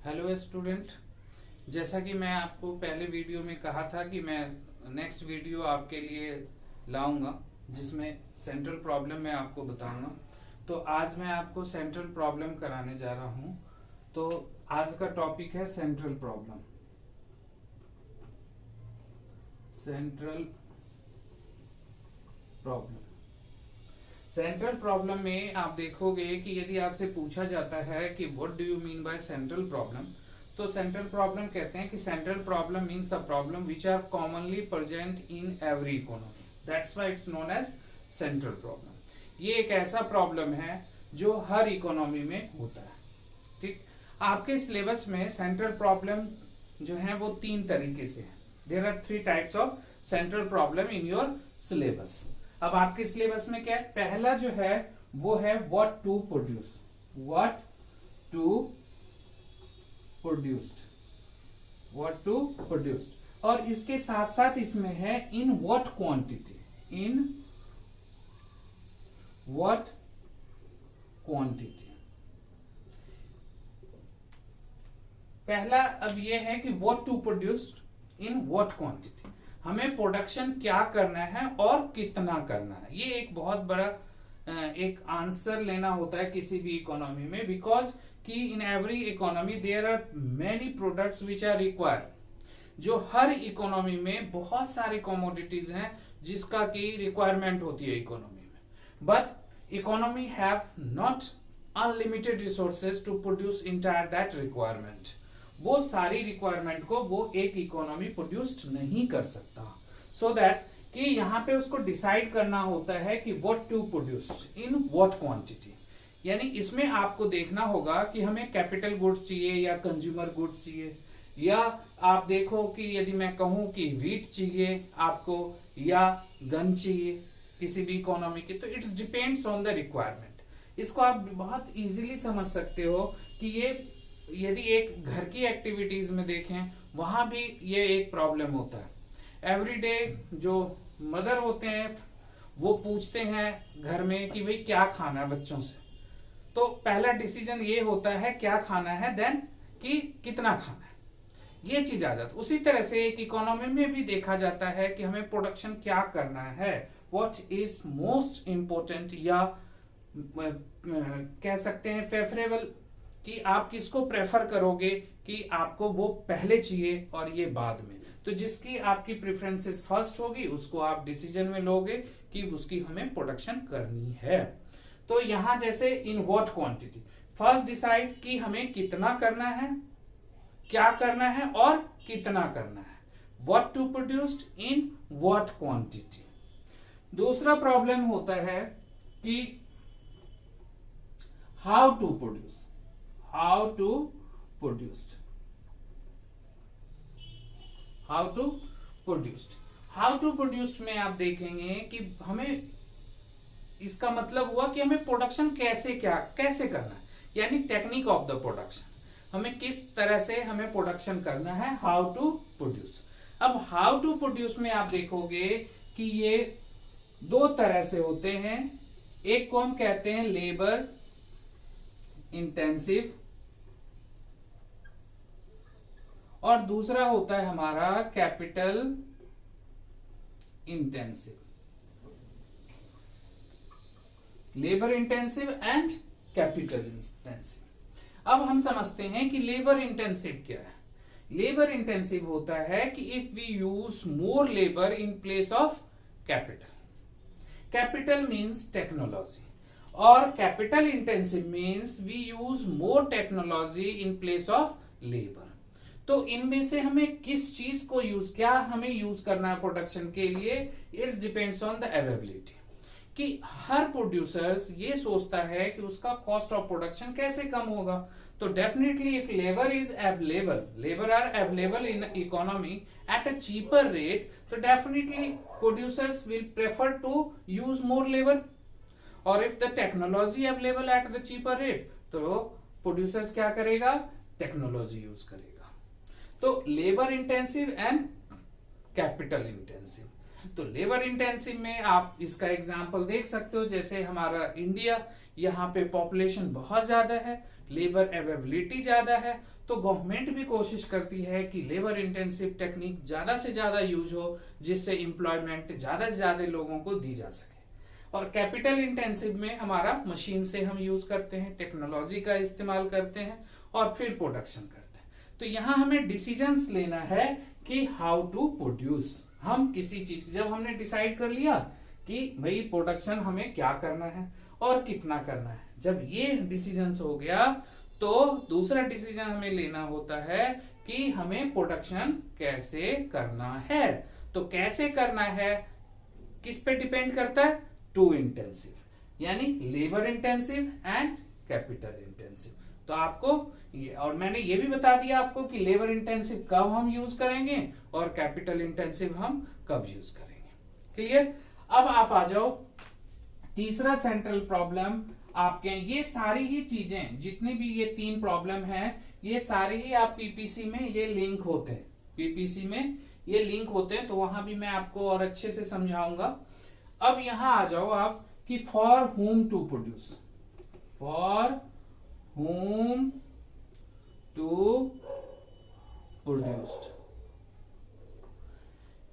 Hello student. जैसा कि मैं आपको पहले वीडियो में कहा था कि मैं नेक्स्ट वीडियो आपके लिए लाऊंगा जिसमें सेंट्रल प्रॉब्लम मैं आपको बताऊंगा। तो आज मैं आपको सेंट्रल प्रॉब्लम कराने जा रहा हूं। तो आज का टॉपिक है central problem. Central problem central problem में आप देखोगे कि यदि आपसे पूछा जाता है कि what do you mean by central problem, तो सेंट्रल प्रॉब्लम कहते हैं कि central problem means a problem which are commonly present in every economy, that's why it's known as central problem. ये एक ऐसा प्रॉब्लम है जो हर इकोनॉमी में होता है। ठीक, आपके सिलेबस में सेंट्रल प्रॉब्लम जो है वो 3 तरीके से है। There are 3 types of central problem in your syllabus. अब आपके सिलेबस में क्या है? पहला जो है वो है what to produce, what to produced, what to produced, और इसके साथ साथ इसमें है in what quantity, in what quantity. पहला अब ये है कि what to produced in what quantity, हमें प्रोडक्शन क्या करना है और कितना करना है। ये एक बहुत बड़ा एक आंसर लेना होता है किसी भी इकोनॉमी में, बिकॉज कि in every economy there are many products which are required. जो हर इकोनॉमी में बहुत सारी कमोडिटीज हैं जिसका की रिक्वायरमेंट होती है इकोनॉमी में, but economy have not unlimited resources to produce entire that requirement. वो सारी रिक्वायरमेंट को वो एक इकोनॉमी प्रोड्यूस्ड नहीं कर सकता। सो दैट कि यहाँ पे उसको डिसाइड करना होता है कि what to produce in what quantity. यानी इसमें आपको देखना होगा कि हमें कैपिटल गुड्स चाहिए या कंज्यूमर गुड्स चाहिए, या आप देखो कि यदि मैं कहूं कि व्हीट चाहिए आपको या गन चाहिए किसी भी इकोनॉमी की, तो it's depends on the requirement. इसको आप बहुत इजीली समझ सकते हो कि ये यदि एक घर की एक्टिविटीज में देखें वहां भी ये एक प्रॉब्लम होता है। एवरीडे जो मदर होते हैं वो पूछते हैं घर में कि भाई क्या खाना है बच्चों से, तो पहला डिसीजन ये होता है क्या खाना है, देन कि कितना खाना है। ये चीज आ जाती है। उसी तरह से एक इकोनॉमी में भी देखा जाता है कि हमें प्रोडक्शन क्या करना है, व्हाट इज मोस्ट इंपॉर्टेंट, या कह सकते हैं प्रेफरेबल, कि आप किसको प्रेफर करोगे कि आपको वो पहले चाहिए और ये बाद में। तो जिसकी आपकी प्रेफरेंसेस फर्स्ट होगी उसको आप डिसीजन में लोगे कि उसकी हमें प्रोडक्शन करनी है। तो यहां जैसे इन व्हाट क्वांटिटी, फर्स्ट डिसाइड कि हमें कितना करना है, क्या करना है और कितना करना है, what to produced in what quantity. दूसरा प्रॉब्लम होता है कि how to produce, how to produced, how to produced. How to produced में आप देखेंगे कि हमें इसका मतलब हुआ कि हमें प्रोडक्शन कैसे करना है, यानी टेक्निक ऑफ द प्रोडक्शन, हमें किस तरह से हमें प्रोडक्शन करना है, हाउ टू प्रोड्यूस। अब हाउ टू प्रोड्यूस में आप देखोगे कि ये 2 तरह से होते हैं। एक को हम कहते हैं लेबर इंटेंसिव और दूसरा होता है हमारा capital intensive. Labour intensive and capital intensive. अब हम समझते हैं कि लेबर इंटेंसिव क्या है। लेबर इंटेंसिव होता है कि if we use more labour in place of capital. Capital means technology और capital intensive means we use more technology in place of labour. तो इनमें से हमें किस चीज को क्या हमें यूज करना है प्रोडक्शन के लिए, it's depends on the availability. कि हर प्रोड्यूसर्स ये सोचता है कि उसका कॉस्ट ऑफ प्रोडक्शन कैसे कम होगा। तो definitely if labour is available, labour are available in economy at a cheaper rate, तो definitely producers will prefer to use more labour. और if the technology available at the cheaper rate, तो producers क्या करेगा, technology use करेगा। तो labour intensive and capital intensive. तो labour intensive में आप इसका एग्जांपल देख सकते हो, जैसे हमारा इंडिया यहाँ पे पॉपुलेशन बहुत ज्यादा है, लेबर अवेलेबिलिटी ज्यादा है, तो गवर्नमेंट भी कोशिश करती है कि लेबर इंटेंसिव टेक्निक ज्यादा से ज्यादा यूज हो, जिससे एम्प्लॉयमेंट ज्यादा से ज्यादा लोगों को दी जा सके। और कैपिटल इंटेंसिव में हमारा मशीन से हम यूज करते हैं, टेक्नोलॉजी का इस्तेमाल करते हैं और फिर प्रोडक्शन करते हैं। तो यहाँ हमें डिसीजंस लेना है कि हाउ टू प्रोड्यूस। हम किसी चीज, जब हमने डिसाइड कर लिया कि भाई प्रोडक्शन हमें क्या करना है और कितना करना है, जब ये डिसीजंस हो गया तो दूसरा डिसीजन हमें लेना होता है कि हमें प्रोडक्शन कैसे करना है। तो कैसे करना है किस पे डिपेंड करता है? टू इंटेंसिव, यानी labour intensive and capital intensive. तो आपको ये, और मैंने ये भी बता दिया आपको कि लेबर इंटेंसिव कब हम यूज करेंगे और कैपिटल इंटेंसिव हम कब यूज करेंगे। क्लियर? अब आप आ जाओ तीसरा सेंट्रल प्रॉब्लम आपके। ये सारी ही चीजें, जितनी भी ये 3 प्रॉब्लम हैं, ये सारी ही आप पीपीसी में ये लिंक होते हैं, पीपीसी में ये लिंक होते हैं, तो वहां भी मैं आपको और अच्छे से समझाऊंगा। अब यहां आ जाओ आप कि for whom to produce, for whom to produced,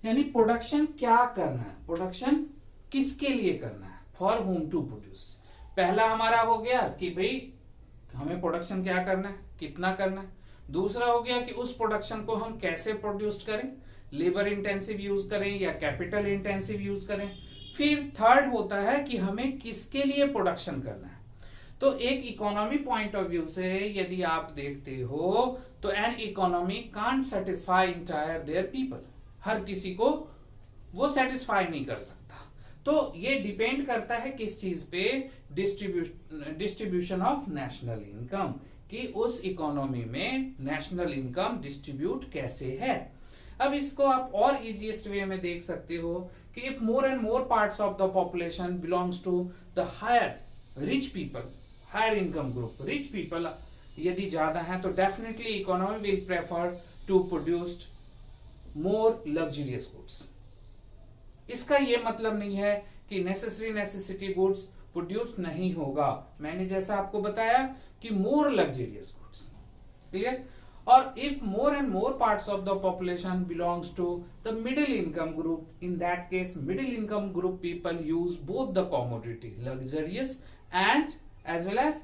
यानी प्रोडक्शन क्या करना है, प्रोडक्शन किसके लिए करना है, फॉर हुम टू प्रोड्यूस। पहला हमारा हो गया कि भाई हमें प्रोडक्शन क्या करना है, कितना करना है। दूसरा हो गया कि उस प्रोडक्शन को हम कैसे प्रोड्यूस करें, लेबर इंटेंसिव यूज करें या कैपिटल इंटेंसिव यूज करें। फिर थर्ड होता है कि हमें किसके लिए प्रोडक्शन करना है। तो एक इकोनॉमी पॉइंट ऑफ व्यू से यदि आप देखते हो तो an economy can't satisfy entire their people, हर किसी को वो सेटिस्फाई नहीं कर सकता। तो ये डिपेंड करता है किस चीज पे, डिस्ट्रीब्यूशन ऑफ नेशनल इनकम, कि उस इकोनॉमी में नेशनल इनकम डिस्ट्रीब्यूट कैसे है। अब इसको आप और इजीएस्ट वे में देख सकते हो कि if more and more parts of the population belongs to the higher rich people, higher income group, rich people यदि ज्यादा है तो definitely economy will prefer to produce more luxurious goods. इसका ये मतलब नहीं है कि नेसेसिटी गुड्स प्रोड्यूस नहीं होगा, मैंने जैसा आपको बताया कि मोर लग्जरियस गुड्स। क्लियर? और if more and more parts of the population belongs to the middle income group, in that case middle income group people use both the commodity luxurious and as well as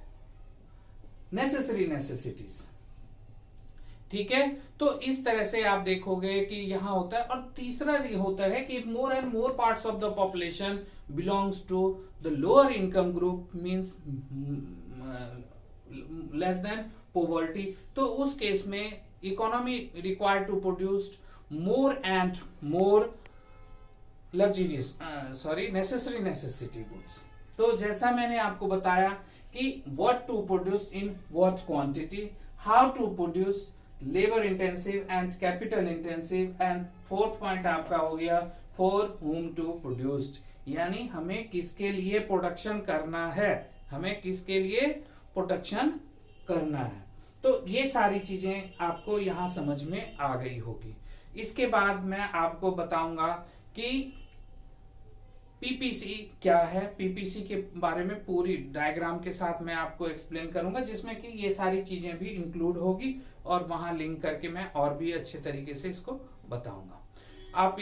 necessities. ठीक है, तो इस तरह से आप देखोगे कि यहां होता है। और तीसरा ये होता है कि more and more parts of the population belongs to the lower income group, means less than poverty, तो उस केस में economy required to produce more and more luxurious necessity goods. तो जैसा मैंने आपको बताया कि what to produce in what quantity, how to produce, labour intensive and capital intensive, and fourth point आपका हो गया फॉर हुम टू प्रोड्यूस्ड, यानी हमें किसके लिए प्रोडक्शन करना है, हमें किसके लिए प्रोडक्शन करना है। तो ये सारी चीजें आपको यहां समझ में आ गई होगी। इसके बाद मैं आपको बताऊंगा कि पीपीसी क्या है, पीपीसी के बारे में पूरी डायग्राम के साथ मैं आपको एक्सप्लेन करूंगा, जिसमें कि ये सारी चीजें भी इंक्लूड होगी और वहां लिंक करके मैं और भी अच्छे तरीके से इसको बताऊंगा। आप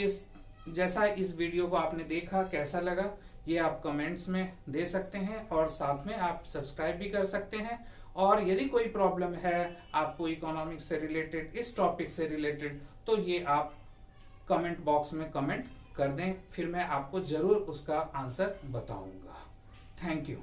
जैसा इस वीडियो को आपने देखा कैसा लगा ये आप कमेंट्स में दे सकते हैं और साथ में आप सब्सक्राइब भी कर सकते हैं। और यदि कोई प्रॉब्लम है आपको इकोनॉमिक्स से रिलेटेड, इस टॉपिक से रिलेटेड, तो ये आप कमेंट बॉक्स में कमेंट कर दें, फिर मैं आपको जरूर उसका आंसर बताऊंगा। Thank you.